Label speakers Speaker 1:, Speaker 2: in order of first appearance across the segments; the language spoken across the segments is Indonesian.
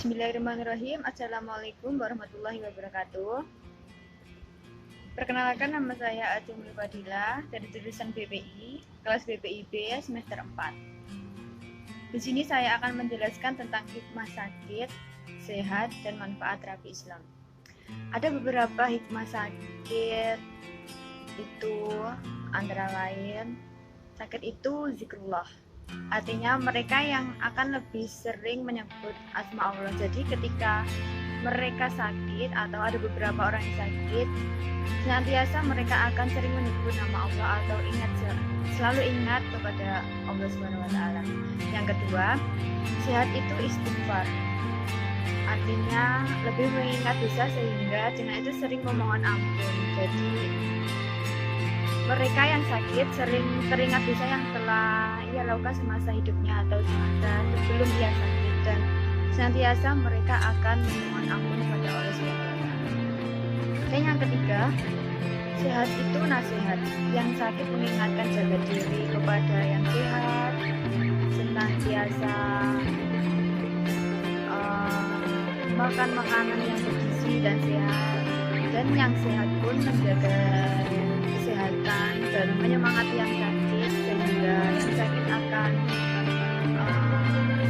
Speaker 1: Bismillahirrahmanirrahim. Assalamualaikum warahmatullahi wabarakatuh. Perkenalkan, nama saya Ajeng Fadilah dari jurusan BPI, kelas BPIB semester 4. Di sini saya akan menjelaskan tentang hikmah sakit, sehat, dan manfaat terapi Islam. Ada beberapa hikmah sakit itu antara lain, sakit itu zikrullah. Artinya mereka yang akan lebih sering menyebut asma Allah. Jadi ketika mereka sakit atau ada beberapa orang yang sakit, senantiasa mereka akan sering menyebut nama Allah atau selalu ingat kepada Allah SWT. Yang kedua, sehat itu istighfar. Artinya lebih mengingat dosa sehingga dengan itu sering memohon ampun. Jadi mereka yang sakit sering teringat dosa yang telah ia lakukan semasa hidupnya atau semasa sebelum ia sakit, dan senantiasa mereka akan memohon ampun kepada Allah SWT. Dan yang ketiga, sehat itu nasihat. Yang sakit mengingatkan jaga diri kepada yang sehat, senantiasa makan makanan yang bergizi dan sehat, dan yang sehat pun menjaga kesehatan dan menyemangati yang sakit, sehingga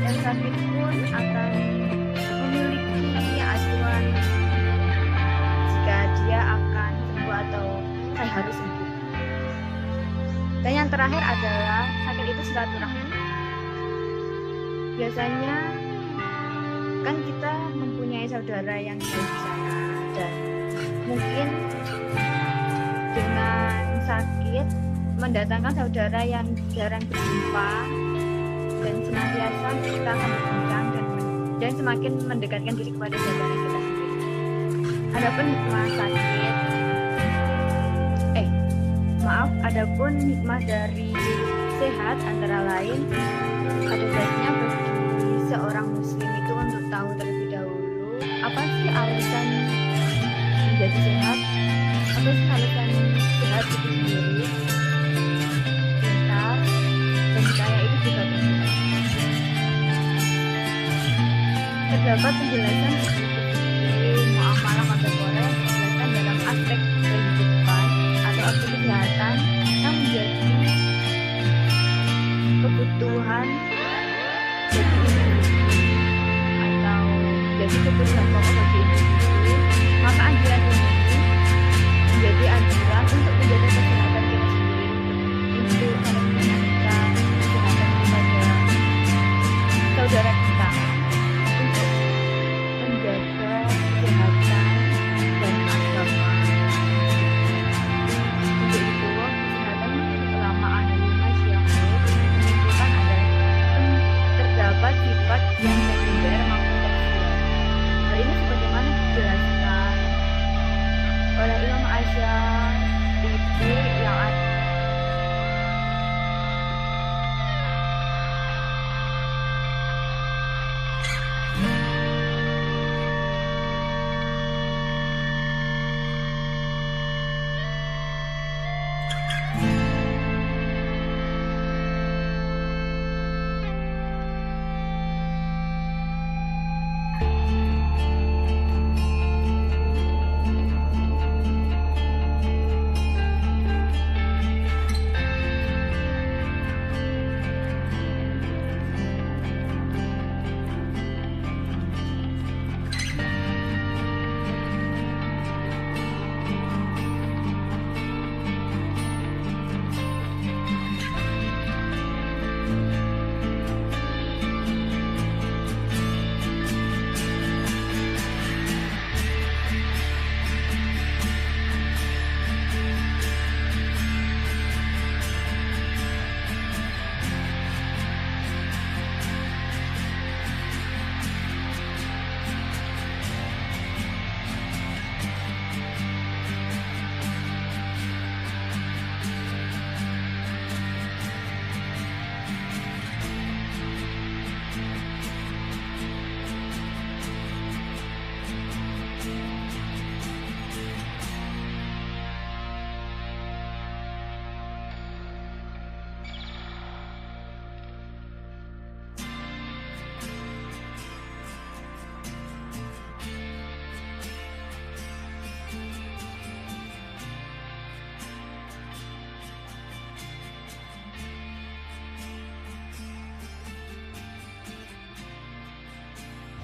Speaker 1: yang sakit pun akan memiliki acuan jika dia akan sembuh atau saya harus sembuh. Dan yang terakhir adalah sakit itu silaturahmi. Biasanya kan kita mempunyai saudara yang jauh di sana, dan mungkin dengan sakit mendatangkan saudara yang jarang berjumpa, dan senantiasa kita akan berbincang dan semakin mendekatkan diri kepada saudara kita sendiri. Adapun hikmah dari sehat antara lain, ada baiknya bagi seorang muslim itu untuk tahu terlebih dahulu apa sih alasan menjadi sehat, apa sih alasan sehat itu sendiri. Pintar dan kaya itu juga penting. Terdapat penjelasan seperti muamalah kontemporer, penjelasan dalam aspek kehidupan atau aspek kesehatan yang menjadi kebutuhan bagi individu atau jadi kebutuhan pokok bagi individu. Maka anjuran ini menjadi anjuran untuk menjaga kesehatan kita sendiri, untuk menjaga kesehatan kepada saudara kita, untuk menjaga kesehatan dan agama. Untuk itu, kesehatan ulama ahli masyarakat menunjukkan adanya terdapat sifat yang sekunder maupun tersier. Hal ini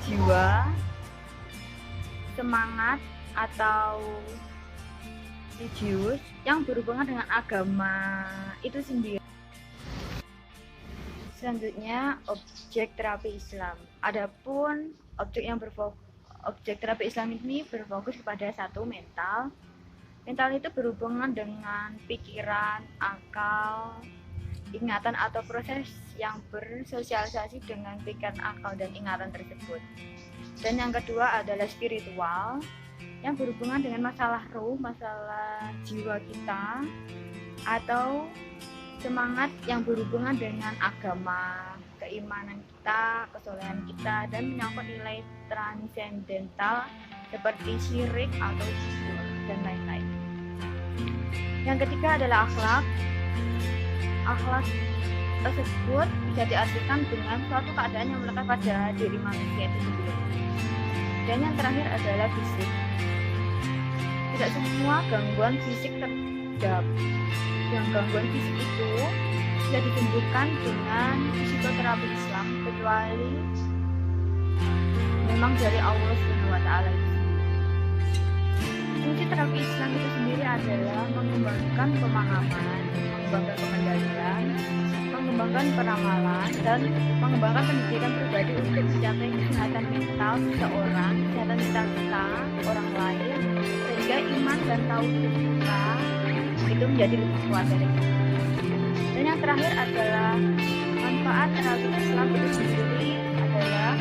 Speaker 1: jiwa, semangat atau religius yang berhubungan dengan agama itu sendiri. Selanjutnya, objek terapi Islam. Adapun objek terapi Islam ini berfokus kepada satu, mental. Mental itu berhubungan dengan pikiran, akal, ingatan atau proses yang bersosialisasi dengan pikiran, akal, dan ingatan tersebut. Dan yang kedua adalah spiritual, yang berhubungan dengan masalah ruh, masalah jiwa kita, atau semangat yang berhubungan dengan agama, keimanan kita, kesolehan kita, dan menyangkut nilai transendental seperti syirik atau kufur dan lain-lain. Yang ketiga adalah akhlak. Akhlak tersebut bisa diartikan dengan suatu keadaan yang melekat pada diri manusia itu sendiri. Dan yang terakhir adalah fisik. Tidak semua gangguan fisik terhadap yang gangguan fisik itu bisa disembuhkan dengan psikoterapi Islam, kecuali memang dari Allah SWT itu sendiri. Fungsi terapi Islam itu sendiri adalah mengembangkan pemahaman, mengembangkan pengendalian, mengembangkan peramalan, dan mengembangkan pendidikan pribadi untuk mencapai kesehatan mental seseorang, kesehatan mental kita, orang lain, sehingga iman dan tauhid kita itu menjadi lebih kuat dari itu. Dan yang terakhir adalah manfaat terapi Islam itu sendiri adalah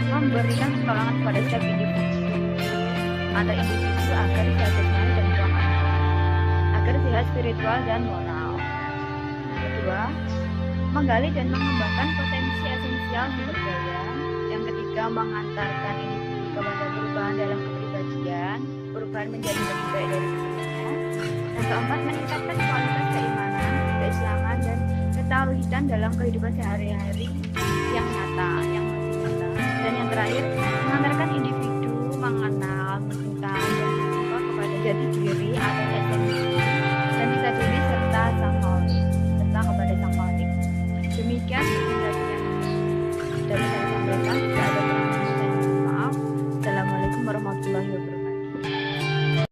Speaker 1: memberikan pertolongan kepada setiap individu atau individu agar sehat jasmani dan rohani, agar sehat spiritual dan moral. Kedua, menggali dan mengembangkan potensi esensial sumber daya. Yang ketiga, mengantarkan individu kepada perubahan dalam kepribadian, perubahan menjadi lebih baik dari sebelumnya. Yang keempat, meningkatkan kualitas keimanan, keislaman, dan ketauhidan dalam kehidupan sehari-hari yang nyata, yang masih nyata. Dan yang terakhir, mengantarkan